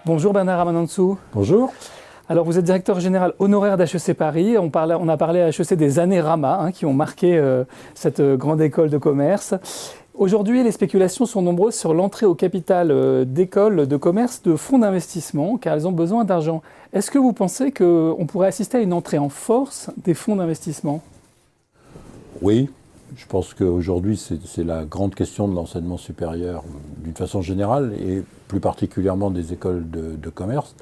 Bonjour Bernard Ramanantsoa. Bonjour. Alors vous êtes directeur général honoraire d'HEC Paris. On a parlé à HEC des années Rama qui ont marqué cette grande école de commerce. Aujourd'hui, les spéculations sont nombreuses sur l'entrée au capital d'écoles de commerce de fonds d'investissement car elles ont besoin d'argent. Est-ce que vous pensez qu'on pourrait assister à une entrée en force des fonds d'investissement ? Oui, je pense qu'aujourd'hui c'est la grande question de l'enseignement supérieur d'une façon générale et plus particulièrement des écoles de commerce.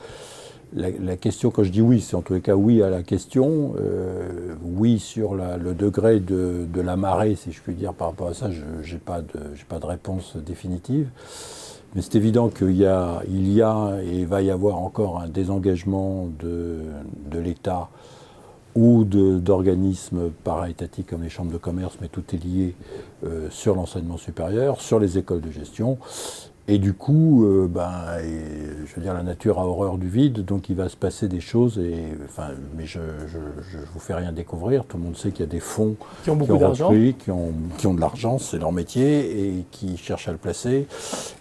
La question, quand je dis oui, c'est en tous les cas oui à la question, oui sur le degré de la marée, si je puis dire, par rapport à ça, je n'ai pas de réponse définitive. Mais c'est évident qu'il y a et va y avoir encore un désengagement de l'État ou d'organismes para-étatiques comme les chambres de commerce, mais tout est lié sur l'enseignement supérieur, sur les écoles de gestion. Et du coup, je veux dire, la nature a horreur du vide, donc il va se passer des choses. Mais je vous fais rien découvrir. Tout le monde sait qu'il y a des fonds qui ont beaucoup d'argent, qui ont de l'argent, c'est leur métier, et qui cherchent à le placer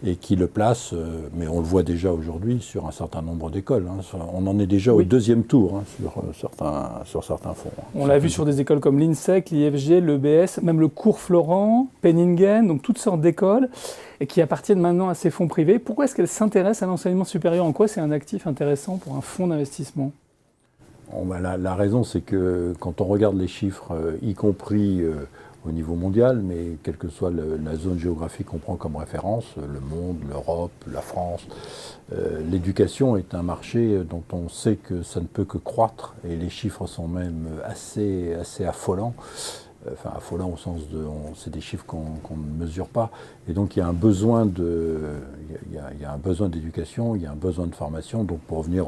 et qui le placent. Mais on le voit déjà aujourd'hui sur un certain nombre d'écoles. On en est déjà au deuxième tour sur certains fonds. On l'a vu sur des écoles comme l'INSEC, l'IFG, l'EBS, même le Cours Florent, Penningen, donc toutes sortes d'écoles, et qui appartiennent maintenant à ces fonds privés. Pourquoi est-ce qu'elles s'intéressent à l'enseignement supérieur ? En quoi c'est un actif intéressant pour un fonds d'investissement ? La raison, c'est que quand on regarde les chiffres, y compris au niveau mondial, mais quelle que soit la zone géographique qu'on prend comme référence, le monde, l'Europe, la France, l'éducation est un marché dont on sait que ça ne peut que croître, et les chiffres sont même assez affolants. Enfin, affolant au sens de, c'est des chiffres qu'on ne mesure pas, et donc il y a un besoin d'éducation, il y a un besoin de formation. Donc pour revenir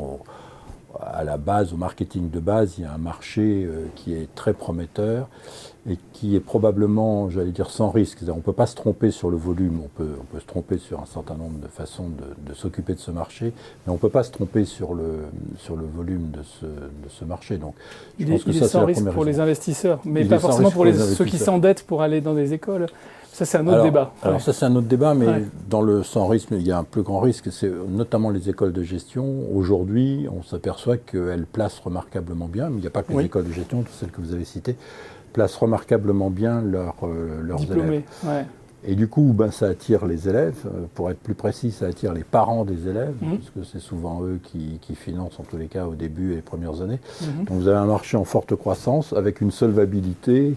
à la base, au marketing de base, il y a un marché qui est très prometteur et qui est probablement, j'allais dire, sans risque. On ne peut pas se tromper sur le volume, on peut se tromper sur un certain nombre de façons de s'occuper de ce marché, mais on ne peut pas se tromper sur le volume de ce marché. Donc, je pense que ça, c'est la première raison. Il est sans risque pour les investisseurs, mais pas forcément pour ceux qui s'endettent pour aller dans des écoles. Ça, c'est un autre débat. Alors ça, c'est un autre débat, mais dans le sans risque, il y a un plus grand risque, c'est notamment les écoles de gestion. Aujourd'hui, on s'aperçoit qu'elles placent remarquablement bien, mais il n'y a pas que les écoles de gestion, toutes celles que vous avez citées, placent remarquablement bien leurs diplômés, élèves. Et du coup, ça attire les élèves. Pour être plus précis, ça attire les parents des élèves, parce que c'est souvent eux qui financent, en tous les cas, au début et les premières années. Donc vous avez un marché en forte croissance, avec une solvabilité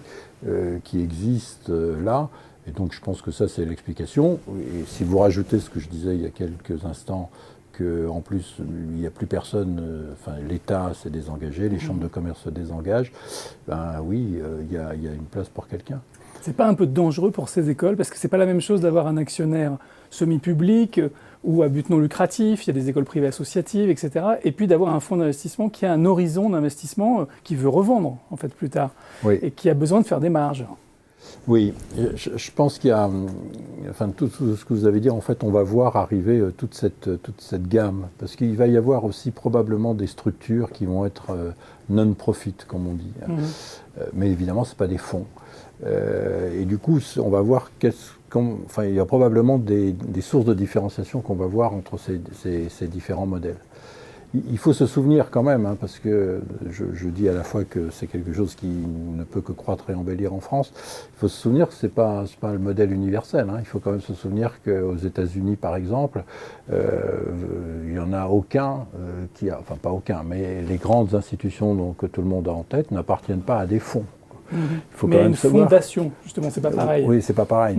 qui existe là. Et donc je pense que ça, c'est l'explication. Et si vous rajoutez ce que je disais il y a quelques instants, qu'en plus, il n'y a plus personne, l'État s'est désengagé, les chambres de commerce se désengagent, oui, il y a une place pour quelqu'un. C'est pas un peu dangereux pour ces écoles, parce que c'est pas la même chose d'avoir un actionnaire semi-public ou à but non lucratif, il y a des écoles privées associatives, etc., et puis d'avoir un fonds d'investissement qui a un horizon d'investissement qui veut revendre, en fait, plus tard, et qui a besoin de faire des marges. Oui, je pense qu'il y a, tout ce que vous avez dit, en fait, on va voir arriver toute cette gamme, parce qu'il va y avoir aussi probablement des structures qui vont être non-profit, comme on dit. Mais évidemment, ce n'est pas des fonds. Et du coup, on va voir il y a probablement des sources de différenciation qu'on va voir entre ces différents modèles. Il faut se souvenir quand même, parce que je dis à la fois que c'est quelque chose qui ne peut que croître et embellir en France. Il faut se souvenir que c'est pas le modèle universel. Il faut quand même se souvenir qu'aux États-Unis, par exemple, il n'y en a aucun pas aucun, mais les grandes institutions que tout le monde a en tête n'appartiennent pas à des fonds. Il faut mais quand même une fondation, justement, c'est pas pareil. Oui, c'est pas pareil.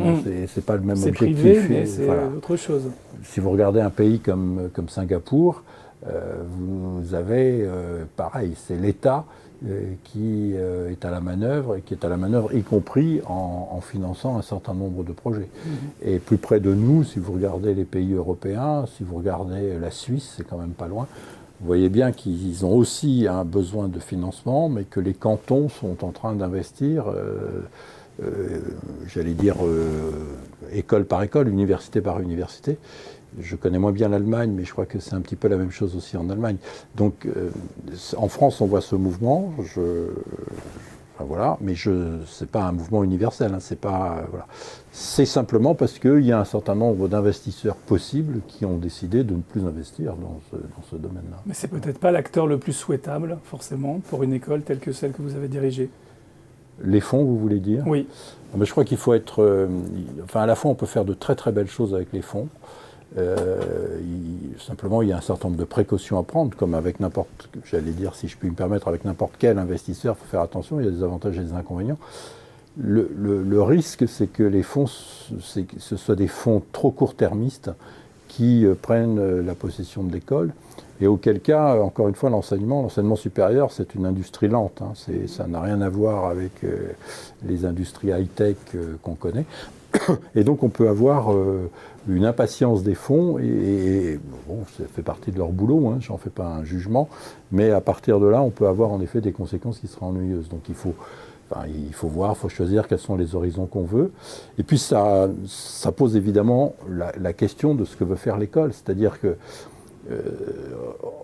C'est pas le même objectif. C'est privé, mais c'est autre chose. Si vous regardez un pays comme Singapour, vous avez, pareil, c'est l'État qui est à la manœuvre, et qui est à la manœuvre y compris en finançant un certain nombre de projets. Et plus près de nous, si vous regardez les pays européens, si vous regardez la Suisse, c'est quand même pas loin, vous voyez bien qu'ils ont aussi un besoin de financement, mais que les cantons sont en train d'investir, j'allais dire, école par école, université par université. Je connais moins bien l'Allemagne, mais je crois que c'est un petit peu la même chose aussi en Allemagne. Donc, en France, on voit ce mouvement. Enfin, voilà, mais ce n'est pas un mouvement universel. Hein, voilà. C'est simplement parce qu'il y a un certain nombre d'investisseurs possibles qui ont décidé de ne plus investir dans ce domaine-là. Mais c'est peut-être pas l'acteur le plus souhaitable, forcément, pour une école telle que celle que vous avez dirigée. Les fonds, vous voulez dire? Oui. Mais je crois qu'il faut être... à la fois, on peut faire de très très belles choses avec les fonds. Simplement, il y a un certain nombre de précautions à prendre, comme avec n'importe, j'allais dire, si je puis me permettre, avec n'importe quel investisseur, il faut faire attention, il y a des avantages et des inconvénients. Le risque, c'est que les fonds, que ce soit des fonds trop court-termistes qui prennent la possession de l'école, et auquel cas, encore une fois, l'enseignement supérieur, c'est une industrie lente. Hein, ça n'a rien à voir avec les industries high-tech qu'on connaît. Et donc on peut avoir une impatience des fonds, et bon, ça fait partie de leur boulot, hein, j'en fais pas un jugement, mais à partir de là, on peut avoir en effet des conséquences qui seraient ennuyeuses. Donc il faut voir, il faut choisir quels sont les horizons qu'on veut. Et puis ça pose évidemment la question de ce que veut faire l'école, c'est-à-dire que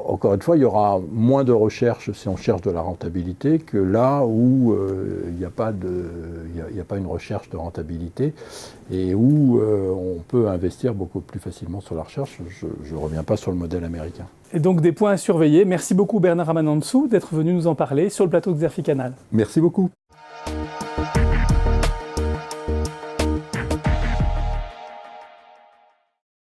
encore une fois, il y aura moins de recherche si on cherche de la rentabilité que là où il n'y a pas une recherche de rentabilité et où on peut investir beaucoup plus facilement sur la recherche. Je ne reviens pas sur le modèle américain. Et donc des points à surveiller. Merci beaucoup Bernard Ramanantsoa d'être venu nous en parler sur le plateau de Xerfi Canal. Merci beaucoup.